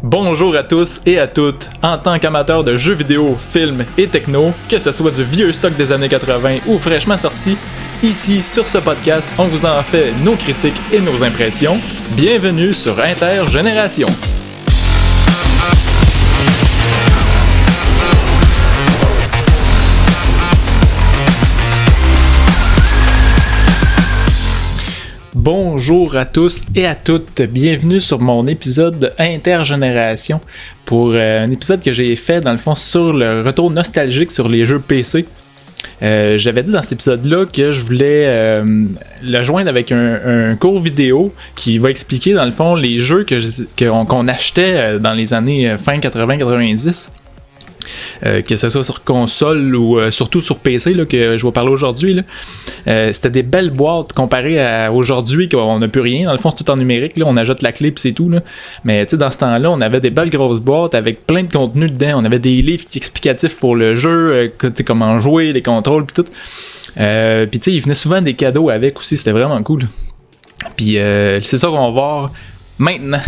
Bonjour à tous et à toutes. En tant qu'amateur de jeux vidéo, films et techno, que ce soit du vieux stock des années 80 ou fraîchement sorti, ici sur ce podcast, on vous en fait nos critiques et nos impressions. Bienvenue sur Intergénération. Bonjour à tous et à toutes, bienvenue sur mon épisode de Intergénération pour un épisode que j'ai fait dans le fond sur le retour nostalgique sur les jeux PC. J'avais dit dans cet épisode-là que je voulais le joindre avec un court vidéo qui va expliquer dans le fond les jeux qu'on achetait dans les années fin 80-90. Que ce soit sur console ou surtout sur PC là, que je vais parler aujourd'hui là. C'était des belles boîtes comparées à aujourd'hui qu'on n'a plus rien, dans le fond c'est tout en numérique là, on ajoute la clé et c'est tout là. Mais tu sais dans ce temps-là on avait des belles grosses boîtes avec plein de contenu dedans, on avait des livres explicatifs pour le jeu, comment jouer, les contrôles puis tout. Puis tu sais il venait souvent des cadeaux avec aussi, c'était vraiment cool. Puis c'est ça qu'on va voir maintenant.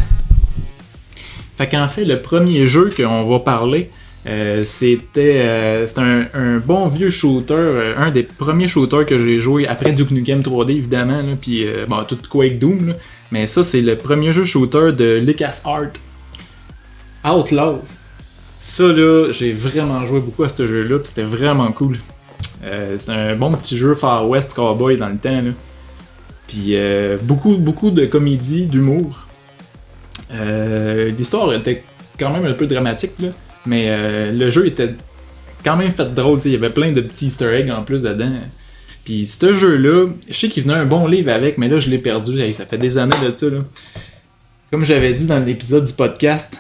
Fait qu'en fait le premier jeu qu'on va parler c'était un bon vieux shooter, un des premiers shooters que j'ai joué après Duke Nukem 3D évidemment, puis tout Quake Doom, là, mais ça c'est le premier jeu shooter de LucasArts, Outlaws. Ça là, j'ai vraiment joué beaucoup à ce jeu-là, puis c'était vraiment cool. C'était un bon petit jeu Far West Cowboy dans le temps, là. Puis beaucoup de comédie, d'humour. L'histoire était quand même un peu dramatique là. Mais le jeu était quand même fait drôle, il y avait plein de petits easter eggs en plus dedans. Puis ce jeu-là, je sais qu'il venait un bon livre avec, mais là je l'ai perdu, ça fait des années de ça. Là. Comme j'avais dit dans l'épisode du podcast,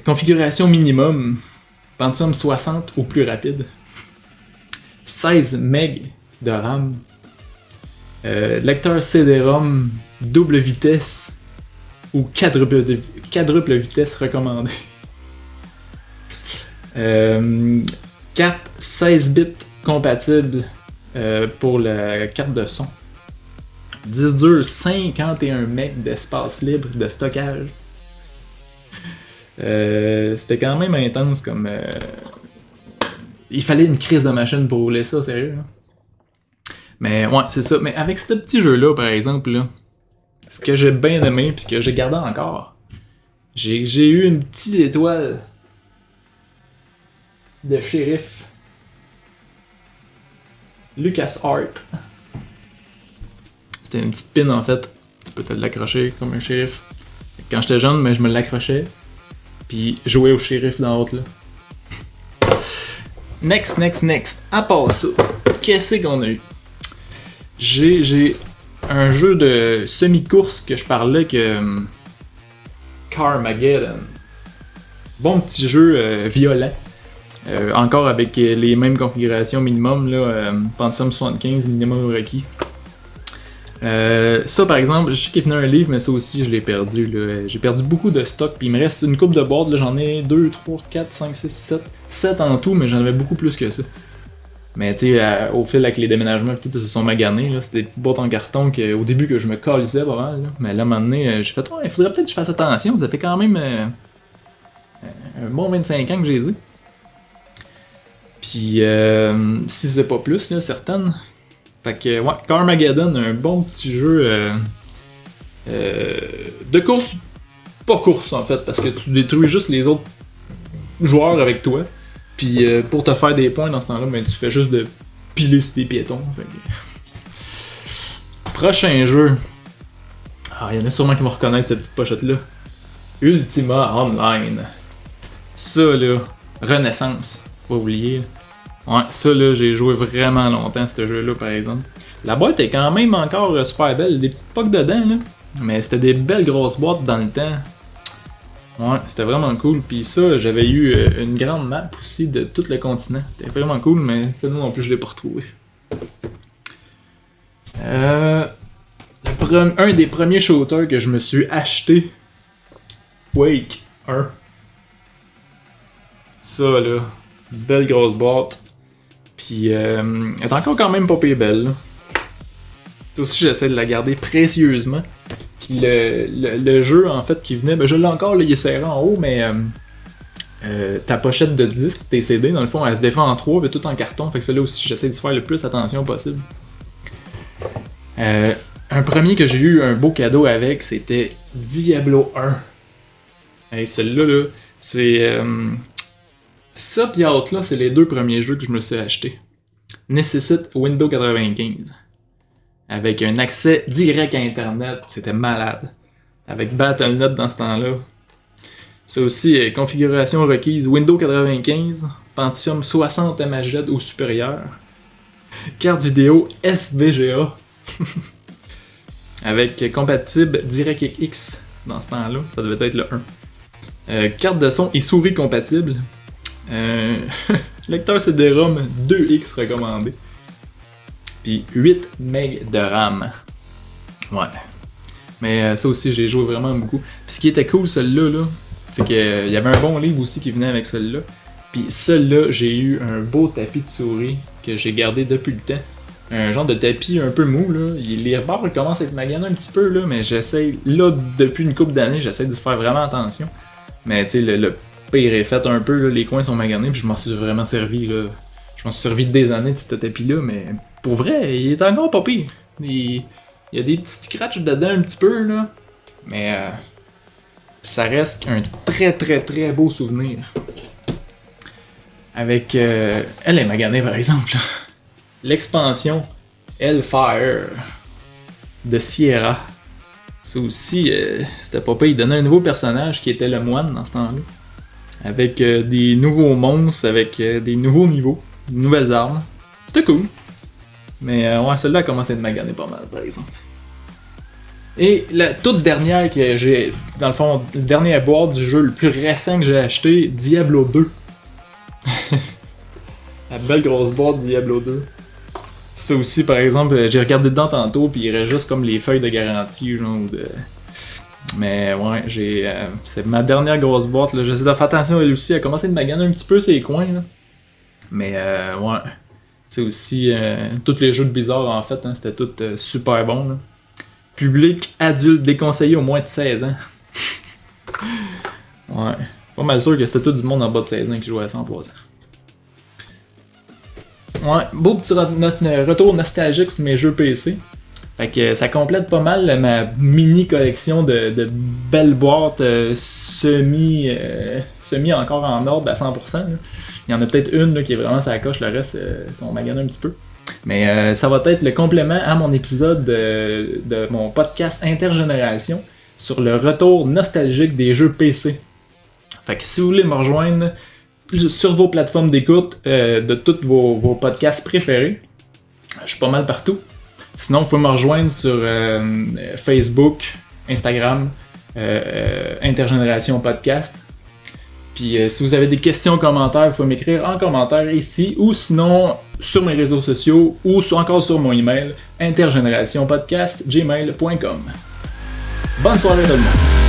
configuration minimum, Pentium 60 au plus rapide, 16 MB de RAM, lecteur CD-ROM double vitesse ou quadruple vitesse recommandée. Carte 16 bits compatible pour la carte de son. Disque dur 51 MB d'espace libre de stockage. C'était quand même intense comme... Il fallait une crise de machine pour rouler ça, sérieux. Hein? Mais ouais, c'est ça. Mais avec ce petit jeu-là, par exemple, là, ce que j'ai bien aimé, puis que j'ai gardé encore, j'ai eu une petite étoile de shérif. LucasArts. C'était une petite pin en fait. Tu peux te l'accrocher comme un shérif. Quand j'étais jeune, je me l'accrochais. Puis jouais au shérif dans l'autre là. Next. À part ça, qu'est-ce qu'on a eu? J'ai un jeu de semi-course que je parlais que Carmageddon. Bon petit jeu violent. Encore avec les mêmes configurations minimum, là, Pentium 75 minimum requis. Ça par exemple, je sais qu'il venait un livre, mais ça aussi je l'ai perdu. Là. J'ai perdu beaucoup de stock, puis il me reste une coupe de boîtes, là, j'en ai 2, 3, 4, 5, 6, 7 en tout, mais j'en avais beaucoup plus que ça. Mais tu sais, au fil avec les déménagements, tout se sont maganés. Là. C'était des petites boîtes en carton au début que je me calissais pas mal. Là. Mais là, à un moment donné, j'ai fait, il faudrait peut-être que je fasse attention. Ça fait quand même un bon 25 ans que j'ai les ai. Puis, si c'est pas plus, là, certaines. Fait que, ouais, Carmageddon, un bon petit jeu de course. Pas course en fait, parce que tu détruis juste les autres joueurs avec toi. Puis pour te faire des points dans ce temps-là, tu fais juste de piler sur tes piétons. Prochain jeu. Il y en a sûrement qui vont reconnaître cette petite pochette-là. Ultima Online. Ça là, Renaissance. Pas oublier. Ouais, ça là, j'ai joué vraiment longtemps ce jeu-là par exemple. La boîte est quand même encore super belle, des petites pocs dedans là. Mais c'était des belles grosses boîtes dans le temps. Ouais, c'était vraiment cool. Puis ça, j'avais eu une grande map aussi de tout le continent. C'était vraiment cool, mais celle-là non plus, je l'ai pas retrouvée. Un des premiers shooters que je me suis acheté, Quake 1. Ça là, belle grosse boîte. Puis elle est encore quand même pas pire belle. Là. Ça aussi, j'essaie de la garder précieusement. Puis le jeu, en fait, qui venait, ben je l'ai encore, là, il est serré en haut, mais ta pochette de disque, tes CD, dans le fond, elle se défend en 3, mais tout en carton. Fait que celle-là aussi, j'essaie de faire le plus attention possible. Un premier que j'ai eu un beau cadeau avec, c'était Diablo 1. Hey, celle-là, là, c'est... ça pis Outlaw, c'est les 2 premiers jeux que je me suis acheté. Nécessite Windows 95. Avec un accès direct à Internet, c'était malade. Avec Battle.net dans ce temps-là. C'est aussi configuration requise Windows 95, Pentium 60 MHz ou supérieur. Carte vidéo SVGA. Avec compatible DirectX dans ce temps-là, ça devait être le 1. Carte de son et souris compatible. Lecteur CD-ROM 2X recommandé. Puis 8 MB de RAM. Ouais. Mais ça aussi, j'ai joué vraiment beaucoup. Puis ce qui était cool, celui-là, là, c'est qu'il y avait un bon livre aussi qui venait avec celui-là. Puis celui-là, j'ai eu un beau tapis de souris que j'ai gardé depuis le temps. Un genre de tapis un peu mou, là. Les rebords commencent à être maganés un petit peu, là, mais j'essaie, là, depuis une couple d'années, j'essaie de faire vraiment attention. Mais tu sais, le pire est fait un peu, là, les coins sont maganés, puis je m'en suis vraiment servi, là. Je m'en suis servi des années de ce tapis-là, mais pour vrai, il est encore pas pire. Il y a des petits scratchs dedans un petit peu, là. Mais ça reste un très très très beau souvenir. Avec... elle est maganée, par exemple. L'expansion Hellfire de Sierra. Ça aussi, c'était pas pire. Il donnait un nouveau personnage qui était le moine dans ce temps-là. Avec des nouveaux monstres, avec des nouveaux niveaux, de nouvelles armes. C'était cool. Mais ouais, celle-là a commencé à être maganée pas mal, par exemple. Et la toute dernière que j'ai, dans le fond, le dernier boîte du jeu le plus récent que j'ai acheté, Diablo 2. La belle grosse boîte Diablo 2. Ça aussi, par exemple, j'ai regardé dedans tantôt, puis il reste juste comme les feuilles de garantie, genre, de... Mais ouais, c'est ma dernière grosse boîte, là. J'essaie de faire attention, elle aussi, elle a commencé de maganer un petit peu ses coins, là. Mais ouais, c'est aussi... tous les jeux de Blizzard, en fait, hein, c'était tout super bon, là. Public adulte déconseillé au moins de 16 ans. Ouais, pas mal sûr que c'était tout du monde en bas de 16 ans qui jouait à 100%. Ouais, beau petit retour nostalgique sur mes jeux PC. Fait que ça complète pas mal ma mini collection de belles boîtes semi encore en ordre à 100%. Là. Il y en a peut-être une là, qui est vraiment sur la coche, le reste sont maganés un petit peu. Mais ça va être le complément à mon épisode de mon podcast Intergénération sur le retour nostalgique des jeux PC. Fait que si vous voulez me rejoindre sur vos plateformes d'écoute de tous vos podcasts préférés, je suis pas mal partout. Sinon, vous pouvez me rejoindre sur Facebook, Instagram, Intergénération Podcast. Puis si vous avez des questions, commentaires, vous pouvez m'écrire en commentaire ici ou sinon sur mes réseaux sociaux ou encore sur mon email intergénérationpodcast@gmail.com. Bonne soirée tout le monde!